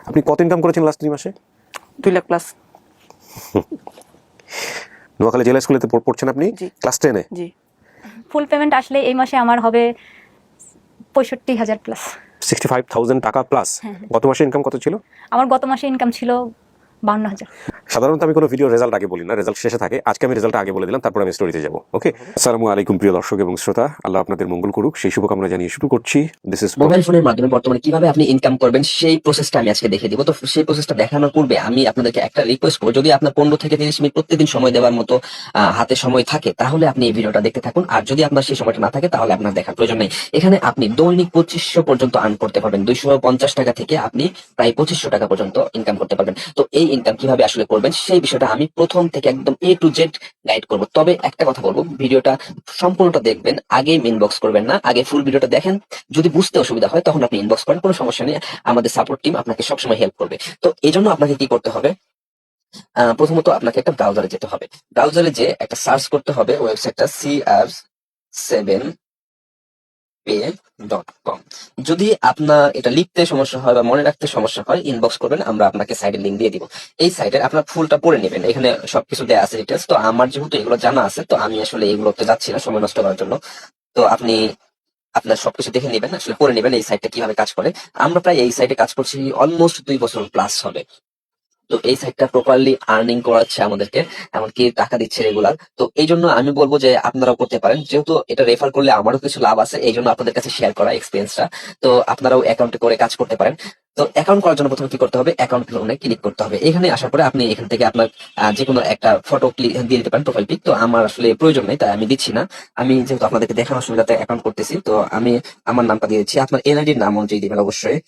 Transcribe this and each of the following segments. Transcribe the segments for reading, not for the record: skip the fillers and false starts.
আপনি কত ইনকাম করেছেন লাস্ট 3 মাসে? 2 লাখ প্লাস। নোয়াখালী জেলা স্কুলেতে পড়ছেন আপনি, জি। ক্লাস 10 এ? জি। ফুল পেমেন্ট আসলে এই মাসে আমার হবে 65,000 প্লাস। 65,000 টাকা প্লাস। গত মাসে ইনকাম কত ছিল? আমার গত মাসে ইনকাম ছিল 52,000। সাধারণত আমি কোনো ভিডিও রেজাল্ট আগে বলি না, রেজাল্ট শেষে থাকে। আজকে আমি রেজাল্ট আগে বলে দিলাম, তারপর আমি স্টোরিতে যাব। ওকে, আসসালামু আলাইকুম প্রিয় দর্শক এবং শ্রোতা, আল্লাহ আপনাদের মঙ্গল করুক সেই শুভকামনা জানিয়ে শুরু করছি। দিস ইজ মোবাইল ফোনের মাধ্যমে বর্তমানে কিভাবে আপনি ইনকাম করবেন সেই প্রসেসটা আমি আজকে দেখিয়ে দিব। তো সেই প্রসেসটা দেখানোর পূর্বে আমি আপনাদেরকে একটা রিকোয়েস্ট করবো, যদি আপনার 15 থেকে 30 মিনিট প্রত্যেকদিন সময় দেওয়ার মতো হাতে সময় থাকে তাহলে আপনি এই ভিডিওটা দেখতে থাকুন। আর যদি আপনার সেই সময়টা না থাকে তাহলে আপনার দেখার প্রয়োজন নেই। এখানে আপনি দৈনিক 2500 পর্যন্ত আর্ন করতে পারবেন। 250 টাকা থেকে আপনি প্রায় 2500 টাকা পর্যন্ত ইনকাম করতে পারবেন। তো এই ইনকাম কিভাবে আসলে করবেন সেই বিষয়টা আমি প্রথম থেকে একদম A to Z গাইড করব। তবে একটা কথা বলবো, ভিডিওটা সম্পূর্ণটা দেখবেন, আগে ইনবক্স করবেন না, আগে ফুল ভিডিওটা দেখেন। যদি বুঝতে অসুবিধা হয় তখন আপনি ইনবক্স করেন, কোনো সমস্যা নেই, আমাদের সাপোর্ট টিম আপনাকে সবসময় হেল্প করবে। তো এই জন্য আপনাকে কি করতে হবে, প্রথমত আপনাকে একটা ব্রাউজারে যেতে হবে। ব্রাউজারে যে একটা সার্চ করতে হবে ওয়েবসাইটটা cr7pay.com। যদি আপনার এটা লিখতে সমস্যা হয় বা মনে রাখতে সমস্যা হয় ইনবক্স করবেন, আমরা আপনাকে সাইটের লিংক দিয়ে দিব। এই সাইটের আপনার ফুলটা পড়ে নেবেন, এখানে সবকিছু দেওয়া আছে ডিটেলস। তো আমার যেহেতু এগুলো জানা আছে তো আমি আসলে এগুলোতে যাচ্ছি না সময় নষ্ট করার জন্য। তো আপনি আপনার সবকিছু দেখে নেবেন, আসলে পড়ে নেবেন এই সাইটটা কিভাবে কাজ করে। আমরা প্রায় এই সাইটে কাজ করছি অলমোস্ট 2 বছর প্লাস হবে। তো এই সাইটটা প্রপারলি আর্নিং করাচ্ছে আমাদেরকে, এমনকি টাকা দিচ্ছে রেগুলার। তো এই জন্য আমি বলবো যে আপনারাও করতে পারেন, যেহেতু এটা রেফার করলে আমারও কিছু লাভ আছে, এই জন্য আপনাদের কাছে শেয়ার করা এক্সপিরিয়েন্সটা। তো আপনারাও অ্যাকাউন্টে করে কাজ করতে পারেন। তো অ্যাকাউন্ট করার জন্য প্রথমে কি করতে হবে, অ্যাকাউন্ট লোনে ক্লিক করতে হবে। এখানে আসার পরে আপনি এখান থেকে আপনার যে কোনো একটা ফটো ক্লিক দিয়ে দিতে পারেন, প্রোফাইল পিক। তো আমার আসলে প্রয়োজন নেই তাই আমি দিচ্ছি না। আমি যেহেতু আপনাদেরকে দেখানোর সুবিধাতে অ্যাকাউন্ট করতেছি, তো আমি আমার নামটা দিয়ে দিচ্ছি। আপনার এনআইডির নাম অনুযায়ী দিবেন অবশ্যই।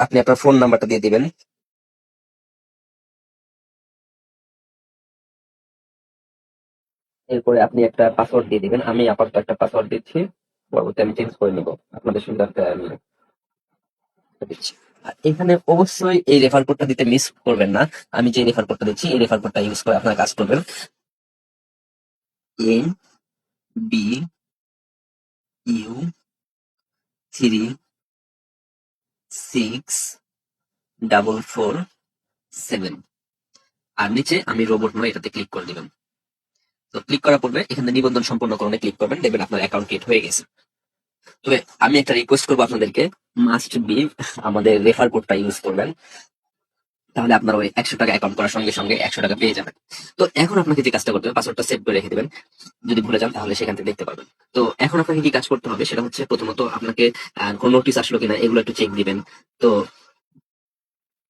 আপনি আপনার ফোন নাম্বারটা দিয়ে দিবেন। এরপরে আপনি একটা পাসওয়ার্ড দিয়ে দিবেন। আমি আপাতত একটা পাসওয়ার্ড দিচ্ছি, পরবর্তী আমি চেঞ্জ করে নিব, আপনাদের সুবিধার্থে আমি দিচ্ছি। আর এখানে অবশ্যই এই রেফার কোডটা দিতে মিস করবেন না। আমি যে রেফার কোডটা দিচ্ছি এই রেফার কোডটা ইউজ করে আপনারা কাজ করবেন। NBU364447। আর নিচে আমি রোবট নয় এটাতে ক্লিক করে দিবেন। তো ক্লিক করার পূর্বে এখানে নিবন্ধন সম্পন্ন করণে ক্লিক করবেন, দেখবেন আপনার অ্যাকাউন্ট ক্রিয়েট হয়ে গেছে। তবে আমি একটা রিকোয়েস্ট করবো আপনাদেরকে, মাস্ট বি আমাদের রেফার কোডটা ইউজ করবেন, তাহলে আপনার ওই 100 টাকা অ্যাকাউন্ট করার সঙ্গে সঙ্গে 100 টাকা পেয়ে যাবেন। তো এখন আপনাকে যে কাজটা করতে হবে, পাসওয়ার্ডটা সেভ করে রেখে দেবেন, যদি ভুলে যান তাহলে সেখান থেকে দেখতে পারবেন। তো এখন আপনাকে কি কাজ করতে হবে সেটা হচ্ছে, প্রথমত আপনাকে কোন নোটিশ আসলো কিনা এগুলো একটু চেক দিবেন। তো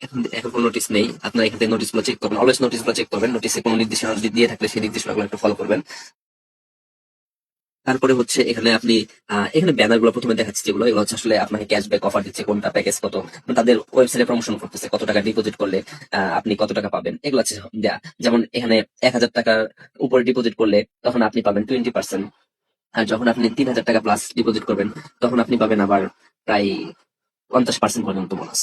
এখন এখন কোনো নোটিশ নেই, আপনার এখান থেকে নোটিশ গুলো চেক করবেন, অলওয়েজ নোটিশ গুলো চেক করবেন। নোটিশে কোনো নির্দেশনা যদি দিয়ে থাকলে সেই নির্দেশনাগুলো একটু ফলো করবেন। তারপরে হচ্ছে এখানে আপনি এখানে ব্যানার গুলো প্রথমে দেখাচ্ছে, যেগুলো এগুলো হচ্ছে আসলে আপনাকে ক্যাশব্যাক অফার দিচ্ছে, কোনটা প্যাকেজ কত, তাদের ওয়েবসাইটে প্রমোশন করতেছে, কত টাকা ডিপোজিট করলে আপনি কত টাকা পাবেন, এগুলো আছে দেয়া। যেমন এখানে 1000 টাকার উপরে ডিপোজিট করলে তখন আপনি পাবেন 20%। আর যখন আপনি 3000 টাকা প্লাস ডিপোজিট করবেন তখন আপনি পাবেন আবার প্রায় 50% পর্যন্ত বোনাস।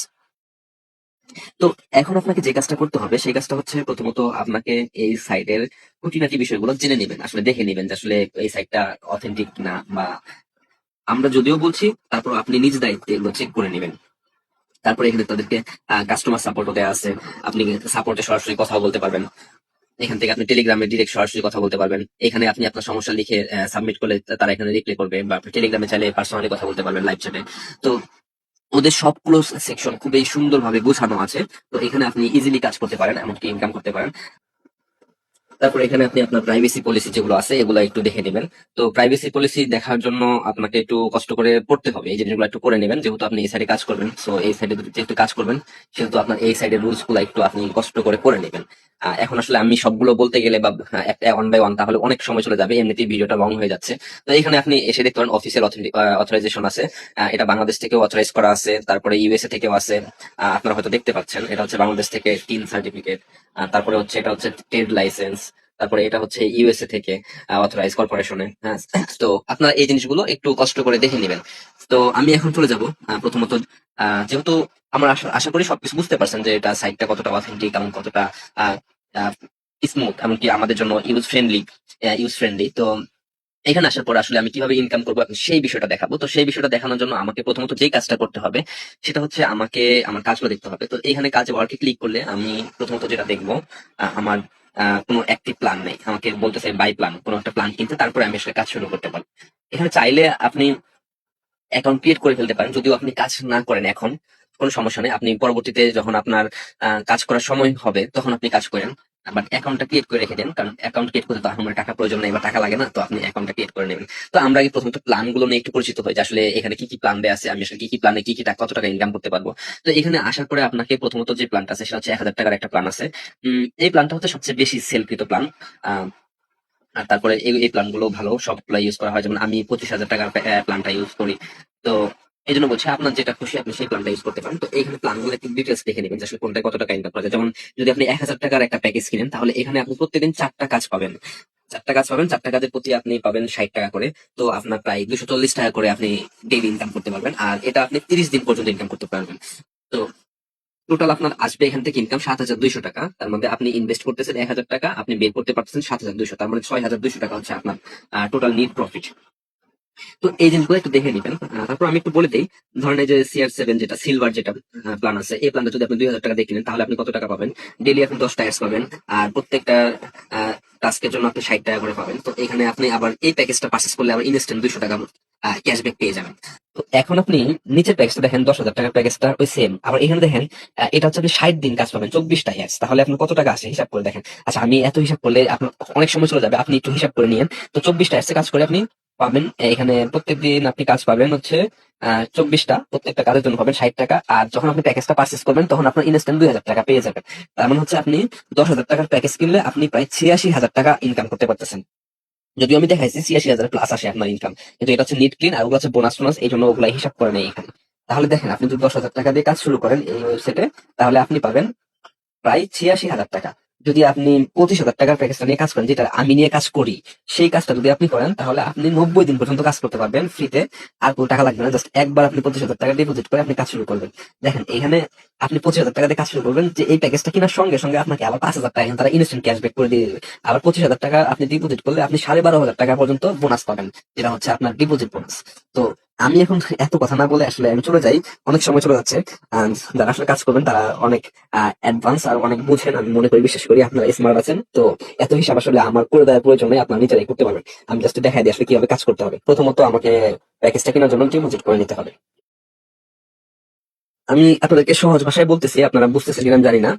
তো এখন আপনাকে যে কাজটা করতে হবে সেই কাজটা হচ্ছে, প্রথমত আপনাকে এই সাইটের খুঁটিনাটি বিষয়গুলো জেনে নেবেন, আসলে দেখে নেবেন যে আসলে এই সাইটটা অথেন্টিক না, বা আমরা যদিও বলছি তারপর আপনি নিজ দায়িত্বে এগুলো চেক করে নেবেন। তারপরে এখানে তাদেরকে কাস্টমার সাপোর্টও দেওয়া আছে, আপনি সাপোর্টে সরাসরি কথা বলতে পারবেন। এখান থেকে আপনি টেলিগ্রামে ডিরেক্ট সরাসরি কথা বলতে পারবেন। এখানে আপনি আপনার সমস্যা লিখে সাবমিট করলে তারা এখানে রিপ্লাই করবে, বা আপনি টেলিগ্রামে চাইলে পার্সোনালি কথা বলতে পারবেন লাইভ চ্যাটে। তো ওদের সবগুলো সেকশন খুবই সুন্দরভাবে গোছানো আছে। তো এখানে আপনি ইজিলি কাজ করতে পারেন, এমনকি ইনকাম করতে পারেন। তারপর এখানে আপনি আপনার প্রাইভেসি পলিসি যেগুলো আছে এগুলো একটু দেখে নেবেন। তো প্রাইভেসি পলিসি দেখার জন্য আপনাকে একটু কষ্ট করে পড়তে হবে, এই জিনিসগুলো একটু করে নেবেন, যেহেতু আপনি এই সাইডে কাজ করবেন। সো এই সাইডে যেহেতু কাজ করবেন সেহেতু আপনার এই সাইডের রুলস গুলো একটু আপনি কষ্ট করে পড়ে নেবেন। এখন আসলে আমি সবগুলো বলতে গেলে বা একটা ওয়ান বাই ওয়ান তাহলে অনেক সময় চলে যাবে, এমনিতেই ভিডিওটা লং হয়ে যাচ্ছে। তো এখানে আপনি এসে দেখতে পারেন অফিসিয়াল অথরাইজেশন আছে, এটা বাংলাদেশ থেকেও অথরাইজ করা আছে, তারপরে ইউএসএ থেকেও আছে। আপনারা হয়তো দেখতে পাচ্ছেন, এটা হচ্ছে বাংলাদেশ থেকে 3 সার্টিফিকেট। তারপরে হচ্ছে এটা হচ্ছে ট্রেড লাইসেন্স। তারপরে এটা হচ্ছে ইউএসএ থেকে অথরাইজ কর্পোরেশনে। হ্যাঁ, তো আপনারা এই জিনিসগুলো একটু কষ্ট করে দেখে নেবেন। তো আমি এখন চলে যাব প্রথমত, যেহেতু আমরা আশা করি সবকিছু বুঝতে পারছেন যে এটা সাইটটা কতটা অথেন্টিক এবং কতটা স্মুথ, এমনকি আমাদের জন্য ইউজ ফ্রেন্ডলি। তো এখানে আসার পর আসলে আমি কিভাবে ইনকাম করবো এখন সেই বিষয়টা দেখাবো। তো সেই বিষয়টা দেখানোর জন্য আমাকে প্রথমত যেই কাজটা করতে হবে সেটা হচ্ছে আমাকে আমার কাজগুলো দেখতে হবে। তো এখানে কাজে ওয়ার্কে ক্লিক করলে আমি প্রথমত যেটা দেখবো, আমার কোনো অ্যাক্টিভ প্ল্যান নেই। আমাকে বলতেছে বাই প্ল্যান, কোনো একটা প্ল্যান কিনতে, তারপরে আমি আসলে কাজ শুরু করতে পারবো। এখানে চাইলে আপনি অ্যাকাউন্ট ক্রিয়েট করে ফেলতে পারেন, যদিও আপনি কাজ না করেন এখন কোনো সমস্যা নেই। আপনি পরবর্তীতে যখন আপনার কাজ করার সময় হবে তখন আপনি কাজ করেন, বাট অ্যাকাউন্টটা ক্রিয়েট করে রেখে দেন, কারণ অ্যাকাউন্ট ক্রিয়েট করতে তো আমার টাকা প্রয়োজন নেই বা টাকা লাগে না, তো আপনি অ্যাকাউন্টটা ক্রিয়েট করে নেবেন। তো আমরা আগে প্রথমত প্ল্যান গুলো নিয়ে একটু পরিচিত হই, যে আসলে এখানে কি কি প্ল্যান দেওয়া আছে, আমি আসলে কি কি প্ল্যানে কি কি কত টাকা ইনকাম করতে পারবো। তো এখানে আসার পরে আপনাকে প্রথমত যে প্ল্যানটা আছে সেটা হচ্ছে 1,000 টাকার একটা প্ল্যান আছে। এই প্ল্যানটা হচ্ছে সবচেয়ে বেশি সেলকৃত প্ল্যান। আর তারপরে এই প্ল্যান গুলো ভালো, সবগুলো ইউজ করা হয়। যেমন আমি 25,000 টাকার প্ল্যানটা ইউজ করি। তো এই জন্য বলছি, আপনার যেটা খুশি আপনি সেই প্ল্যানটা ইউজ করতে পারেন। তো এইখানে প্ল্যান গুলো একটু ডিটেলস দেখে নেবেন যে আসলে কোনটায় কত টাকা ইনকাম করা যায়। যেমন যদি আপনি 1,000 টাকার একটা প্যাকেজ কিনেন, তাহলে এখানে আপনি প্রত্যেকদিন 4টা কাজ পাবেন। 4টা কাজ পাবেন, 4টা কাজের প্রতি আপনি পাবেন 60 টাকা করে। তো আপনার প্রায় 240 টাকা করে আপনি ডেইলি ইনকাম করতে পারবেন, আর এটা আপনি 30 দিন পর্যন্ত ইনকাম করতে পারবেন। তো টোটাল আপনার আসবে এখান থেকে ইনকাম 7,200 টাকা। তার মধ্যে আপনি ইনভেস্ট করতেছেন 1,000 টাকা, আপনি বের করতে পারতেছেন 7,200, তার মানে 6,200 টাকা হচ্ছে আপনার টোটাল নিট প্রফিট। তো এই জিনিসগুলো একটু দেখে নিবেন। তারপর আমি একটু বলে দিই, ধরেন এই যে CR7 যেটা সিলভার যেটা প্ল্যান আছে, এই প্ল্যানটা যদি আপনি 2,000 টাকা দিয়ে কিনেন তাহলে আপনি কত টাকা পাবেন? ডেইলি আপনি 10টা অ্যাডস পাবেন, আর প্রত্যেকটা টাস্কের জন্য আপনি 60 টাকা করে পাবেন। তো এখানে আপনি আবার এই প্যাকেজটা পারচেস করলে আবার ইনস্ট্যান্ট 200 টাকা ক্যাশব্যাক পেয়ে যাবেন। তো এখন আপনি নিচের প্যাকেজটা দেখেন, 10,000 টাকার প্যাকেজটা ওই সেম। আবার এখানে দেখেন এটা হচ্ছে আপনি 60 দিন কাজ পাবেন, 24টা অ্যাডস। তাহলে আপনার কত টাকা আসে হিসাব করে দেখেন। আচ্ছা, আমি এত হিসাব করলে আপনার অনেক সময় চলে যাবে, আপনি একটু হিসাব করে নিয়েন। তো 24টা অ্যাডসে কাজ করে আপনি পাবেন এখানে প্রত্যেকদিন আপনি কাজ পাবেন হচ্ছে 24টা, প্রত্যেকটা কাজের জন্য পাবেন 60 টাকা। আর যখন আপনি প্যাকেজটা পারচেস করবেন তখন আপনার ইনস্ট্যান্ট 2,000 টাকা পেয়ে যাবেন। তার মানে হচ্ছে আপনি 10,000 টাকার প্যাকেজ কিনলে আপনি প্রায় 86,000 টাকা ইনকাম করতে পারতেছেন। যদিও আমি দেখাইছি 86,000 প্লাস আসে আপনার ইনকাম, কিন্তু এটা হচ্ছে নিট ক্লিন, আর ওগুলো হচ্ছে বোনাস টোনাস, এই জন্য ওগুলা হিসাব করে নেই এখানে। তাহলে দেখেন, আপনি যদি 10,000 টাকা দিয়ে কাজ শুরু করেন এই ওয়েবসাইটে, তাহলে আপনি পাবেন প্রায় 86,000 টাকা। যদি আপনি 25,000 টাকার প্যাকেজটা নিয়ে কাজ করেন, যেটা আমি নিয়ে কাজ করি, সেই কাজটা যদি আপনি করেন তাহলে আপনি 90 দিন পর্যন্ত কাজ করতে পারবেন ফ্রিতে। আর কোনো টাকা লাগবে না, জাস্ট একবার আপনি 25,000 টাকা ডিপোজিট করে আপনি কাজ শুরু করবেন। দেখেন এখানে আপনি 25,000 টাকা দিয়ে কাজ শুরু করবেন, যে এই প্যাকেজটা কেনার সঙ্গে সঙ্গে আপনাকে আবার 5,000 টাকা তারা ইনস্ট্যান্ট ক্যাশব্যাক করে দিয়ে দেবে। আবার 25,000 টাকা আপনি ডিপোজিট করলে আপনি 12,500 টাকা পর্যন্ত বোনাস পাবেন, যেটা হচ্ছে আপনার ডিপোজিট বোনাস। তো আমি এখন এত কথা না বলে আসলে আমি চলে যাই, অনেক সময় চলে যাচ্ছে। যারা আসলে কাজ করবেন তারা অনেক অ্যাডভান্স আর অনেক বুঝেন, আমি মনে করি, বিশেষ করি আপনারা স্মার্ট আছেন। তো এত হিসাব আসলে আমার করে দেওয়ার প্রয়োজন নেই, আপনারা নিজেরাই করতে পারবেন। আমি জাস্ট দেখাই দিই আসলে কিভাবে কাজ করতে হবে। প্রথমত আমাকে প্যাকেজটা কেনার জন্য ডিপোজিট করে নিতে হবে। আমি আপনাদেরকে সহজ ভাষায় বলতেছি, আপনারা বুঝতেছেন কিনা আমি জানি না।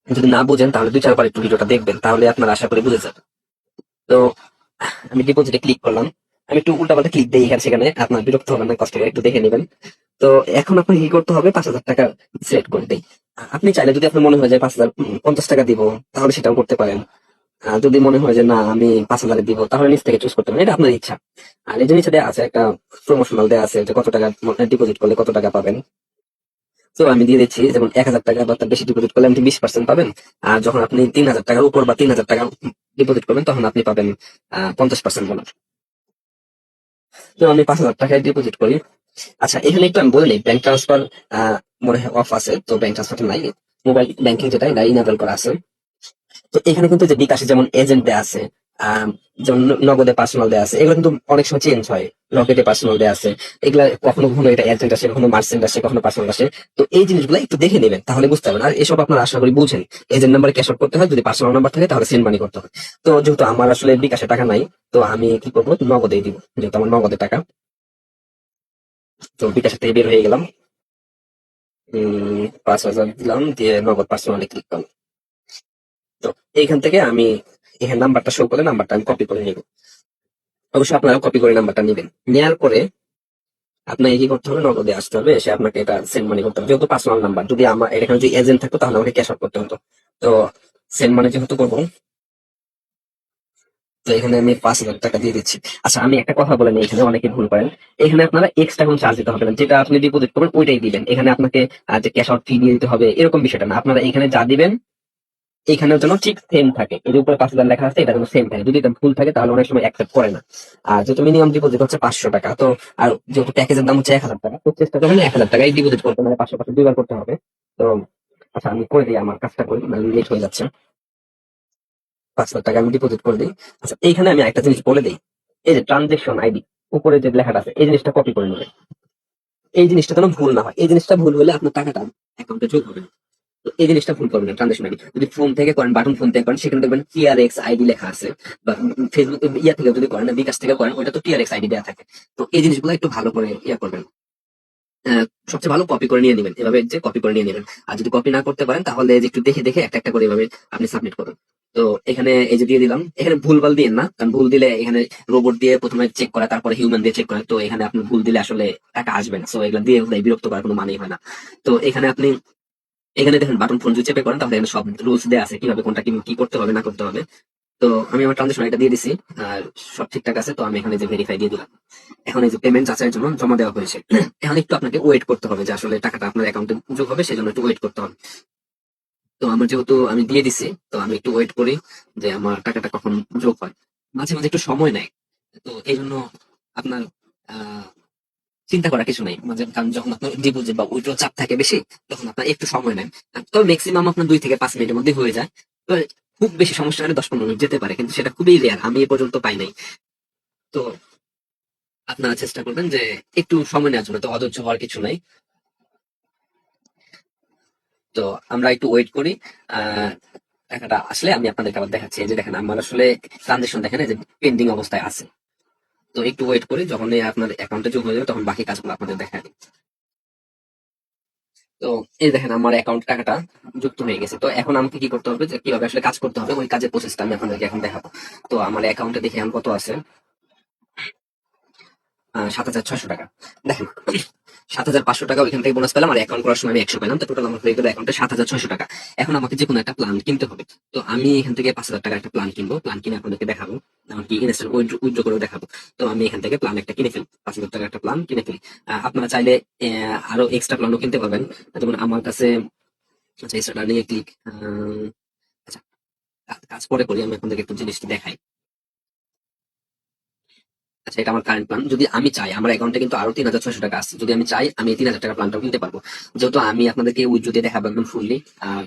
যদি না বুঝেন তাহলে 2-4 বার একটু ভিডিওটা দেখবেন, তাহলে আপনারা আশা করি বুঝে যাবেন। তো আমি ডিপোজিটে ক্লিক করলাম। আমি একটু উল্টাপাল্টা ক্লিক দিই এখানে সেখানে, আপনার বিরক্ত হবেন না, কষ্ট করে একটু দেখে নেবেন। তো এখন আপনাকে কি করতে হবে, 5,000 টাকা সিলেক্ট করে দিই। আপনি চাইলে যদি আপনার মনে হয় যে 5,050 টাকা দিব, তাহলে সেটাও করতে পারেন। যদি মনে হয় যে না আমি 5,000 দিব, তাহলে নিচ থেকে চুজ করতে পারেন, এটা আপনার ইচ্ছা। আর এই যে নিচে দেওয়া আছে একটা প্রমোশনাল দেওয়া আছে যে কত টাকা ডিপোজিট করলে কত টাকা পাবেন। তো আমি দিয়ে দিচ্ছি, যেমন 1,000 টাকা বা তার বেশি ডিপোজিট করলে আপনি 20% পাবেন। আর যখন আপনি 3,000 টাকার উপর বা 3,000 টাকা ডিপোজিট করবেন তখন আপনি পাবেন 50% বোনাস। তো আমি 5,000 টাকায় ডিপোজিট করি। আচ্ছা, এখানে একটু আমি বলে নিই, ব্যাংক ট্রান্সফার মনে হয় অফ আছে, তো ব্যাংক ট্রান্সফার নাই। মোবাইল ব্যাংকিং যেটা এটা ইনেবল করা আছে। তো এখানে কিন্তু যে বিকাশে যেমন এজেন্ট দেয়া আছে, আহ, যেমন নগদে পার্সোনাল দেয়া আছে, এগুলো কিন্তু অনেক সময় চেঞ্জ হয়। রকেটে পার্সোনাল দেয়া আছে, এগুলা কখনো কখনো এটা এজেন্ট আসে, কখনো মার্চেন্ট আসে, কখনো পার্সোনাল আসে। তো এই জিনিসগুলো একটু দেখে নেবেন, তাহলে বুঝতে পারবেন। আর এসব আপনারা আশা করি বুঝেন, এজেন্ট নাম্বারে ক্যাশ আউট করতে হয়, যদি পার্সোনাল নাম্বার থাকে তাহলে সেন্ড মানি করতে হয়। তো যেহেতু আমার আসলে বিকাশে টাকা নাই, তো আমি কি করবো, নগদেই দিব, যেহেতু আমার নগদে টাকা। তো বিকাশে থেকে বের হয়ে গেলাম, 5,000 দিলাম, দিয়ে নগদ পার্সোনালি ক্লিক করলাম। তো এইখান থেকে আমি এখানে নাম্বারটা শো করে নাম্বারটা আমি কপি করে নিব। অবশ্যই আপনারা কপি করে নাম্বারটা নেবেন। নেওয়ার পরে আপনাকে কি করতে হবে, নগদে আসতে হবে, এসে আপনাকে এটা সেন্ড মানি করতে হবে। যেহেতু পার্সোনাল নাম্বার, যদি আমার এখানে যদি এজেন্ট থাকতো তাহলে আমাকে ক্যাশ আউট করতে হতো। তো সেন্ড মানি যেহেতু করবো, তো এখানে আমি 5,000 টাকা দিয়ে দিচ্ছি। আচ্ছা, আমি একটা কথা বলে নিই, এখানে অনেকে ভুল করেন। এখানে আপনারা এক্সট্রা কোনো চার্জ দিতে হবে না, যেটা আপনি ডিপোজিট করবেন ওইটাই দিবেন। এখানে আপনাকে যে ক্যাশ আউট ফি দিয়ে দিতে হবে এরকম বিষয়টা না। আপনারা এখানে যা দিবেন এখানের জন্য ঠিক সেম থাকে, এর উপরে 5,000 লেখা আছে, এটা যেন সেম থাকে। যদি এটা ভুল থাকে তাহলে অনেক সময় অ্যাকসেপ্ট করে না। আর যেহেতু মিনিমাম ডিপোজিট হচ্ছে 500 টাকা, তো আর যেহেতু প্যাকেজের দাম হচ্ছে 1,000 টাকা, তো চেষ্টা করবেন 1,000 টাকাই ডিপোজিট করতে, মানে 500 দুইবার করতে হবে। তো আচ্ছা, আমি করে দিই, আমার কাজটা করি, লেট হয়ে যাচ্ছে। 5,000 টাকা আমি ডিপোজিট করে দিই। আচ্ছা, এইখানে আমি একটা জিনিস বলে দিই, এই যে ট্রানজেকশন আইডি উপরে যে লেখাটা আছে, এই জিনিসটা কপি করে নেবেন। এই জিনিসটা যেন ভুল না হয়, এই জিনিসটা ভুল হলে আপনার টাকাটা অ্যাকাউন্টে যোগ হবে না। তো এই জিনিসটা ভুল করবেন না। ট্রানজেকশন আইডি যদি ফোন থেকে করেন, বাটন ফোন থেকে করেন, সেখানে দেখবেন টিআরএক্স আইডি লেখা আছে, বা ফেসবুক ইয়া থেকে যদি করেন, বিকাশ থেকে করেন, ওটা তো টিআরএক্স আইডি দেওয়া থাকে। তো এই জিনিসগুলো একটু ভালো করে ইয়া করবেন। সবচেয়ে ভালো কপি করে নিয়ে নেবেন, এভাবে যে কপি করে নিয়ে নেবেন। আর যদি কপি না করতে পারেন, তাহলে যে একটু দেখে দেখে একটা একটা করে এভাবে আপনি সাবমিট করুন। তো এখানে এই যে দিয়ে দিলাম, এখানে ভুলভাল দিয়েন না, কারণ ভুল দিলে এখানে রোবট দিয়ে প্রথমে চেক করে, তারপরে হিউম্যান দিয়ে চেক করে। তো এখানে আপনি ভুল দিলে আসলে টাকা আসবে না। সো এগুলো দিয়ে বিরক্ত করার কোনো মানেই হয় না। তো এখানে আপনি এখানে দেখেন বাটন ফোন যদি চেপে করেন, তাহলে এখানে সব রুলস দেওয়া আছে কিভাবে কোনটা কি করতে হবে না করতে হবে। তো আমি আমার ট্রানজেকশন এটা দিয়ে দিছি, আর সব ঠিকঠাক আছে। তো আমি এখানে যে ভেরিফাই দিয়ে দিলাম। এখন এই যে পেমেন্ট যাচাইয়ের জন্য জমা দেওয়া হয়েছে। এখন একটু আপনাকে ওয়েট করতে হবে যে আসলে টাকাটা আপনার অ্যাকাউন্টে যোগ হবে, সেজন্য একটু ওয়েট করতে হবে। তো আমার যেহেতু আমি দিয়ে দিছি, তো আমি একটু ওয়েট করি যে আমার টাকাটা কখন যোগ হয়। মাঝে মাঝে একটু সময় নেয়। তো এই জন্য আপনার আহ চিন্তা করার কিছু নেই। মাঝে কারণ যখন আপনার ডিপোজিট বা উইথড্র চাপ থাকে বেশি, তখন আপনার একটু সময় নেয়। তবে ম্যাক্সিমাম আপনার 2 থেকে 5 মিনিটের মধ্যে হয়ে যায়। তো খুব বেশি সমস্যা হলে 10-15 মিনিট যেতে পারে, কিন্তু সেটা খুবই রেয়ার, আমি এ পর্যন্ত পাই নাই। তো আপনারা চেষ্টা করবেন যে একটু সময় নেওয়ার জন্য, তো অধৈর্য হওয়ার কিছু নাই। তো আমরা একটু ওয়েট করি। আহ টাকাটা আসলে আমি আপনাদেরকে আবার দেখাচ্ছি। এই যে দেখেন আমার আসলে ট্রানজেকশন দেখেন এই যে পেন্ডিং অবস্থায় আছে। তো একটু ওয়েট করি, যখন আপনার অ্যাকাউন্টে যোগ হয়ে যাবে তখন বাকি কাজগুলো আপনাদের দেখাই। তো এই দেখেন আমার অ্যাকাউন্ট টাকাটা যুক্ত হয়ে গেছে। তো এখন আমাকে কি করতে হবে, যে কিভাবে আসলে কাজ করতে হবে, ওই কাজের প্রসেসটা আমি আপনাদেরকে এখন দেখাবো। তো আমার অ্যাকাউন্টে দেখি এখন কত আছে। 7,600 টাকা। দেখেন, 7,500 টাকা ওইখান থেকে বোনাস পেলাম, আর অ্যাকাউন্ট করার সময় আমি 100 পেলাম। তো টোটাল আমার হয়ে গেল অ্যাকাউন্টে 7,600 টাকা। এখন আমাকে যে কোনো একটা প্ল্যান কিনতে হবে। তো আমি এখান থেকে 5,000 টাকা একটা প্ল্যান কিনবো। প্ল্যান কিনে আপনাদেরকে দেখাবো, এমনকি ইনস্টল উইথড্র করে দেখাবো। তো আমি এখান থেকে প্ল্যান একটা কিনে ফেলি, 5,000 টাকা একটা প্ল্যান কিনে ফেলি। আপনারা চাইলে আরো এক্সট্রা প্ল্যানও কিনতে পারবেন। যেমন আমার কাছে, আচ্ছা এক্সট্রা প্ল্যানিং এ ক্লিক, আচ্ছা কাজ পরে করি, আমি আপনাদেরকে একটু জিনিসটা দেখাই। আচ্ছা, এটা আমার কারেন্ট প্ল্যান। যদি আমি চাই, আমার অ্যাকাউন্টে কিন্তু আরো 3,600 টাকা আছে, যদি আমি চাই আমি এই 3,000 টাকা প্ল্যানটাও কিনতে পারবো। যেহেতু আমি আপনাদেরকে উইথড্র দিয়ে দেখাবো একদম ফুললি,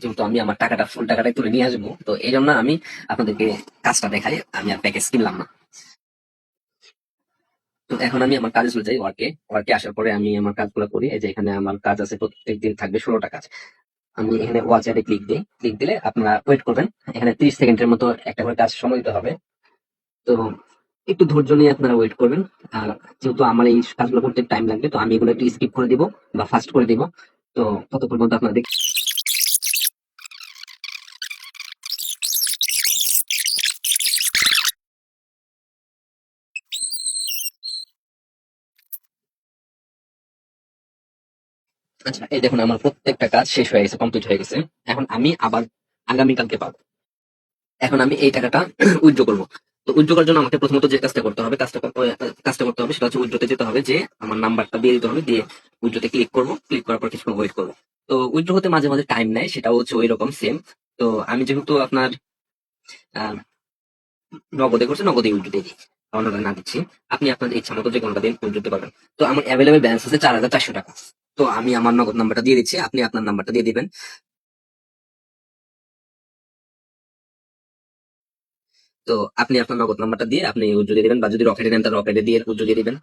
যেহেতু আমি আমার টাকাটা ফুল টাকাটাই তুলে নিয়ে আসবো, তো এই জন্য আমি আপনাদেরকে কাজটা দেখাই, আমি আর প্যাকেজ কিনলাম না। তো এখন আমি আমার কাজে চলে যাই, ওয়ার্কে আসার পরে আমি আমার কাজগুলো করি। এই যে এখানে আমার কাজ আছে, প্রত্যেকদিন থাকবে 16টা কাজ। আমি এখানে ওয়াচ অ্যাডে ক্লিক দিই, ক্লিক দিলে আপনারা ওয়েট করবেন। এখানে 30 সেকেন্ডের মতো একটা করে কাজ সময় দিতে হবে। তো একটু ধৈর্য নিয়ে আপনারা ওয়েট করবেন। আর যেহেতু আমার এই কাজগুলো করতে টাইম লাগবে, তো আমি এগুলো একটু স্কিপ করে দিব বা ফাস্ট করে দিব। তো ততক্ষণ পর্যন্ত আপনারা আচ্ছা, এই দেখুন আমার প্রত্যেকটা কাজ শেষ হয়ে গেছে, কমপ্লিট হয়ে গেছে। এখন আমি আবার আগামীকালকে পাবো। এখন আমি এই টাকাটা উইথড্র করবো। তো উইথড্র করার জন্য আমাকে প্রথমত যে কাজটা করতে হবে, কাজটা করতে হবে সেটা হচ্ছে উইথড্রতে যেতে হবে, যে আমার নাম্বারটা দিয়ে দিতে হবে, দিয়ে উইথড্রতে ক্লিক করবো, ক্লিক করার পর কিছুক্ষণ ওয়েট করবো। তো উইথড্র হতে মাঝে মাঝে টাইম নেয়, সেটাও হচ্ছে ওই রকম সেম। তো আমি যেহেতু আপনার আহ, নগদে করছে, নগদে উইথড্র দিয়ে দিই, অন্যটা না দিচ্ছি। আপনি আপনার ইচ্ছা মতো যে কোনটা দিন উইথড্র দিতে পারবেন। তো আমার অ্যাভেলেবেল ব্যালেন্স আছে 4,400 টাকা। তো আমি আমার নগদ নাম্বারটা দিয়ে দিচ্ছি, আপনি আপনার নাম্বারটা দিয়ে দিবেন। তো আপনি আপনার নগদ নাম্বারটা দিয়ে আপনি উইথড্র দিয়ে দিবেন, বা যদি রকেটে নেন তাহলে রকেটে দিয়ে উইথড্র দিয়ে দিবেন।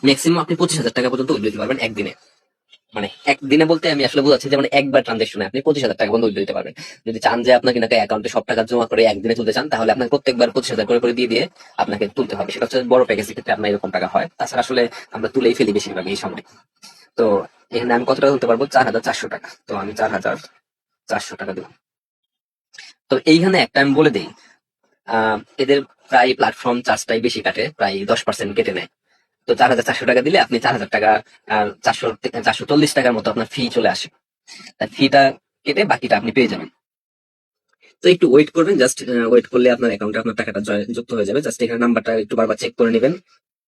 ম্যাক্সিমাম আপনি 25,000 টাকা পর্যন্ত উইথড্র দিতে পারবেন একদিনে। মানে একদিনে বলতে আমি আসলে বোঝাচ্ছি যে মানে একবার ট্রানজেকশনে আপনি 25,000 টাকা পর্যন্ত উইথড্র দিতে পারবেন। যদি চান যে আপনাকে নাকি অ্যাকাউন্টে সব টাকা জমা করে একদিনে তুলতে চান, তাহলে আপনাকে প্রত্যেকবার 25,000 করে করে দিয়ে আপনাকে তুলতে হবে। সেটা হচ্ছে বড় প্যাকেজের ক্ষেত্রে আপনার এরকম টাকা হয়। তাছাড়া আসলে আমরা তুলেই ফেলি বেশিরভাগ এই সময়। তো এখানে আমি কত টাকা তুলতে পারবো, 4,400 টাকা। তো আমি 4,400 টাকা দেবো। তো এইখানে একটা আমি বলে দিই, এদের প্রায় প্ল্যাটফর্ম চার্জটাই বেশি কাটে, প্রায় 10% কেটে নেয়। তো 4,400 টাকা দিলে আপনি 4,000 টাকা, আর 440 টাকার মতো আপনার ফি চলে আসে। তার ফিটা কেটে বাকিটা আপনি পেয়ে যাবেন। তো একটু ওয়েট করবেন, জাস্ট ওয়েট করলে আপনার অ্যাকাউন্টে আপনার টাকাটা যুক্ত হয়ে যাবে। জাস্ট এখানে নাম্বারটা একটু বারবার চেক করে নেবেন,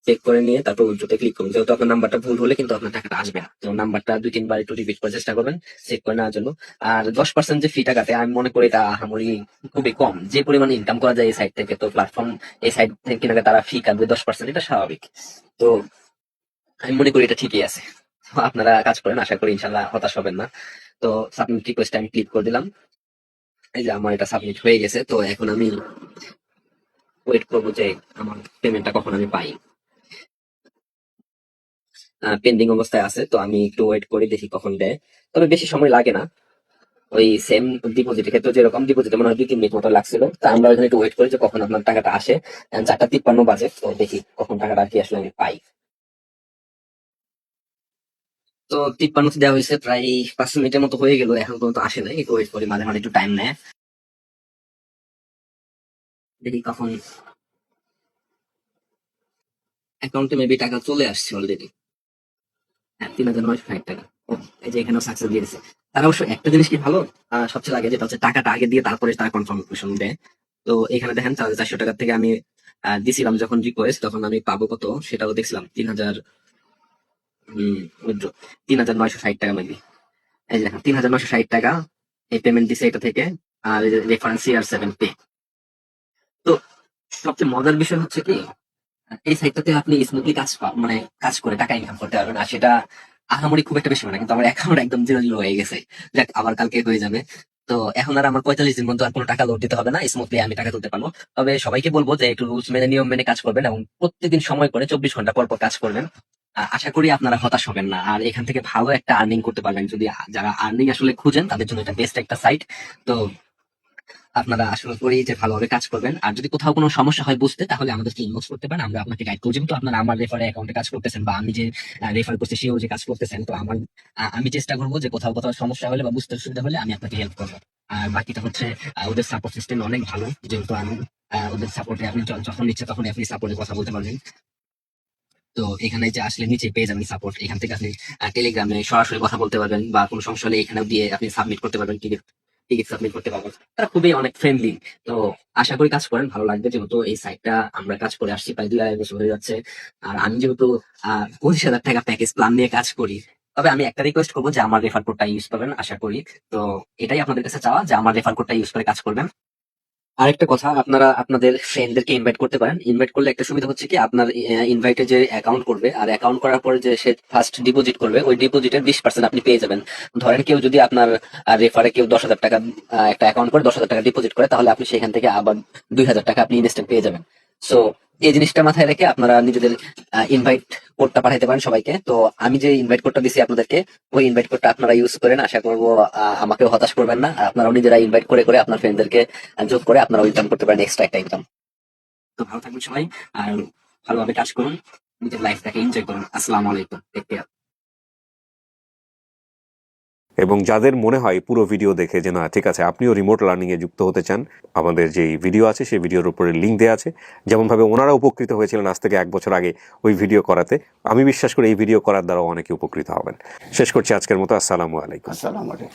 চেক করে নিয়ে তারপর উইথড্রতে ক্লিক করুন। যেহেতু আপনার নাম্বারটা ভুল হলে কিন্তু আপনার টাকাটা আসবে না। তো নাম্বারটা 2-3 বার একটু রিপিট করার চেষ্টা করবেন, চেক করে নেওয়ার জন্য। আর 10% যে ফিটা কাটে, আমি মনে করি এটা আহামরি খুবই কম। যে পরিমাণ ইনকাম করা যায় এই সাইট থেকে, তো প্ল্যাটফর্ম এই সাইট থেকে কিনা তারা ফি কাটবে 10%, এটা স্বাভাবিক। তো আমি মনে করি এটা ঠিকই আছে। তো আপনারা কাজ করেন, আশা করি ইনশাল্লাহ হতাশ হবেন না। তো সাবমিট রিকোয়েস্ট আমি ক্লিক করে দিলাম। এই যে আমার এটা সাবমিট হয়ে গেছে, তো এখন আমি ওয়েট করবো যে আমার পেমেন্টটা কখন আমি পাই। পেন্ডিং অবস্থায় আছে, তো আমি একটু ওয়েট করি, দেখি কখন দেয়। তবে বেশি সময় লাগে না, ওই সেম ডিপোজিটের ক্ষেত্রে যেরকম ডিপোজিটে মনে হয় 2-3 মিনিট মতো লাগছিল। তা আমরা ওখানে একটু ওয়েট করি যে কখন আপনার টাকাটা আসে। 4:53 বাজে, তো দেখি কখন টাকাটা আর কি আসলে আমি পাই। তো 53 দেওয়া হয়েছে, প্রায় 5 মিনিটের মতো হয়ে গেল, এখন পর্যন্ত আসে নাই। একটু ওয়েট করি, মাঝে মাঝে একটু টাইম নেয়, দেখি কখন অ্যাকাউন্টে মেবি টাকা চলে আসছে অলরেডি। হ্যাঁ, 3,960 টাকা। ও, এই যে এখানেও সাকসেস দিয়ে দিচ্ছে। তারা অবশ্য একটা জিনিস কি ভালো, সবচেয়ে লাগে যেটা হচ্ছে টাকাটা আগে দিয়ে তারপরে তারা কনফার্মেশন দেয়। তো এখানে দেখেন 4,400 টাকা থেকে আমি দিছিলাম যখন রিকোয়েস্ট, তখন আমি পাবো কত সেটাও দেখছিলাম, 3,000 withdraw, 3,960 টাকা মেবি। এই যে দেখেন 3,960 টাকা এই পেমেন্ট দিছে এটা থেকে। আর রেফারেন্স CR7 পে। তো সবচেয়ে মজার বিষয় হচ্ছে কি, এই সাইটটাতে আপনি স্মুথলি মানে কাজ করে টাকা ইনকাম করতে পারবেন। আর সেটা আহামরি খুব একটা বেশি হয় না, কিন্তু আমার অ্যাকাউন্ট একদম 0-0 হয়ে গেছে। যাক, আবার কালকে হয়ে যাবে। তো এখন আর আমার 45 দিন পর্যন্ত আর কোনো টাকা লোড দিতে হবে না, স্মুথলি আমি টাকা তুলতে পারবো। তবে সবাইকে বলবো যে একটু রুলস মেনে, নিয়ম মেনে কাজ করবেন এবং প্রত্যেকদিন সময় করে 24 ঘন্টা পর পর কাজ করবেন। আশা করি আপনারা হতাশ হবেন না, আর এখান থেকে ভালো একটা আর্নিং করতে পারবেন। যদি যারা আর্নিং আসলে খুঁজেন তাদের জন্য এটা বেস্ট একটা সাইট। তো আপনারা আসলে করি যে ভালোভাবে কাজ করবেন। আর যদি কোথাও কোনো সমস্যা হয় বুঝতে, তাহলে আমাদেরকে ইনবক্স করতে পারেন, আমরা আপনাকে গাইড করবো। যেহেতু আপনারা আমার রেফারে অ্যাকাউন্টে কাজ করতেছেন, বা আমি যে রেফার করছি সেও যে কাজ করতেছেন, তো আমি চেষ্টা করবো যে কোথাও কোথাও সমস্যা হলে বা বুঝতে অসুবিধা হলে আমি আপনাকে হেল্প করবো। আর বাকিটা হচ্ছে ওদের সাপোর্ট সিস্টেম অনেক ভালো, যেহেতু আমি ওদের সাপোর্টে আপনি যখন ইচ্ছে তখন আপনি সাপোর্টে কথা বলতে পারবেন। তো এখানে যে আসলে নিচে পেয়ে যাবেন সাপোর্ট, এখান থেকে আপনি টেলিগ্রামে সরাসরি কথা বলতে পারবেন, বা কোনো সমস্যা হলে এখানে দিয়ে আপনি সাবমিট করতে পারবেন, টিকিট টিকিট সাবমিট করতে পারবেন। তারা খুবই অনেক ফ্রেন্ডলি। তো আশা করি কাজ করেন, ভালো লাগবে। যেহেতু এই সাইটটা আমরা কাজ করে আসছি প্রায় 2-2.5 বছর হয়ে যাচ্ছে। আর আমি যেহেতু 25,000 টাকা প্যাকেজ প্ল্যান নিয়ে কাজ করি, তবে আমি একটা রিকোয়েস্ট করবো যে আমার রেফার কোডটা ইউজ করবেন, আশা করি। তো এটাই আপনাদের কাছে চাওয়া, যে আমার রেফার কোডটা ইউজ করে কাজ করবেন। আরেকটা কথা, আপনারা আপনাদের ফ্রেন্ডদেরকে ইনভাইট করতে পারেন। ইনভাইট করলে একটা সুবিধা হচ্ছে কি, আপনার ইনভাইটে যে অ্যাকাউন্ট করবে, আর অ্যাকাউন্ট করার পরে যে সে ফার্স্ট ডিপোজিট করবে, ওই ডিপোজিটের 20% আপনি পেয়ে যাবেন। ধরেন কেউ যদি আপনার রেফারে কেউ 10,000 টাকা একটা অ্যাকাউন্ট করে 10,000 টাকা ডিপোজিট করে, তাহলে আপনি সেখান থেকে আবার 2,000 টাকা আপনি ইনস্ট্যান্ট পেয়ে যাবেন। সো এই জিনিসটা মাথায় রেখে আপনারা নিজেদের ইনভাইট কোডটা পাঠাইতে পারেন সবাইকে। তো আমি যে ইনভাইট কোডটা দিছি আপনাদেরকে, ওই ইনভাইট কোডটা আপনারা ইউজ করেন। আশা করবো আমাকেও হতাশ করবেন না, আর আপনারাও নিজেরা ইনভাইট করে করে আপনার ফ্রেন্ডদেরকে যোগ করে আপনারা ইনকাম করতে পারেন, এক্সট্রা একটা ইনকাম। তো ভালো থাকবেন সবাই, আর ভালোভাবে কাজ করুন, নিজের লাইফটাকে এনজয় করুন। আসসালামু আলাইকুম, টেক কেয়ার। এবং যাদের মনে হয় পুরো ভিডিও দেখে যে না ঠিক আছে আপনিও রিমোট লার্নিংয়ে যুক্ত হতে চান, আমাদের যেই ভিডিও আছে সেই ভিডিওর উপরে লিঙ্ক দেওয়া আছে। যেমনভাবে ওনারা উপকৃত হয়েছিলেন আজ থেকে 1 বছর আগে ওই ভিডিও করাতে, আমি বিশ্বাস করি এই ভিডিও করার দ্বারা অনেকে উপকৃত হবেন। শেষ করছি আজকের মতো। আসসালামু আলাইকুম। আসসালামু আলাইকুম।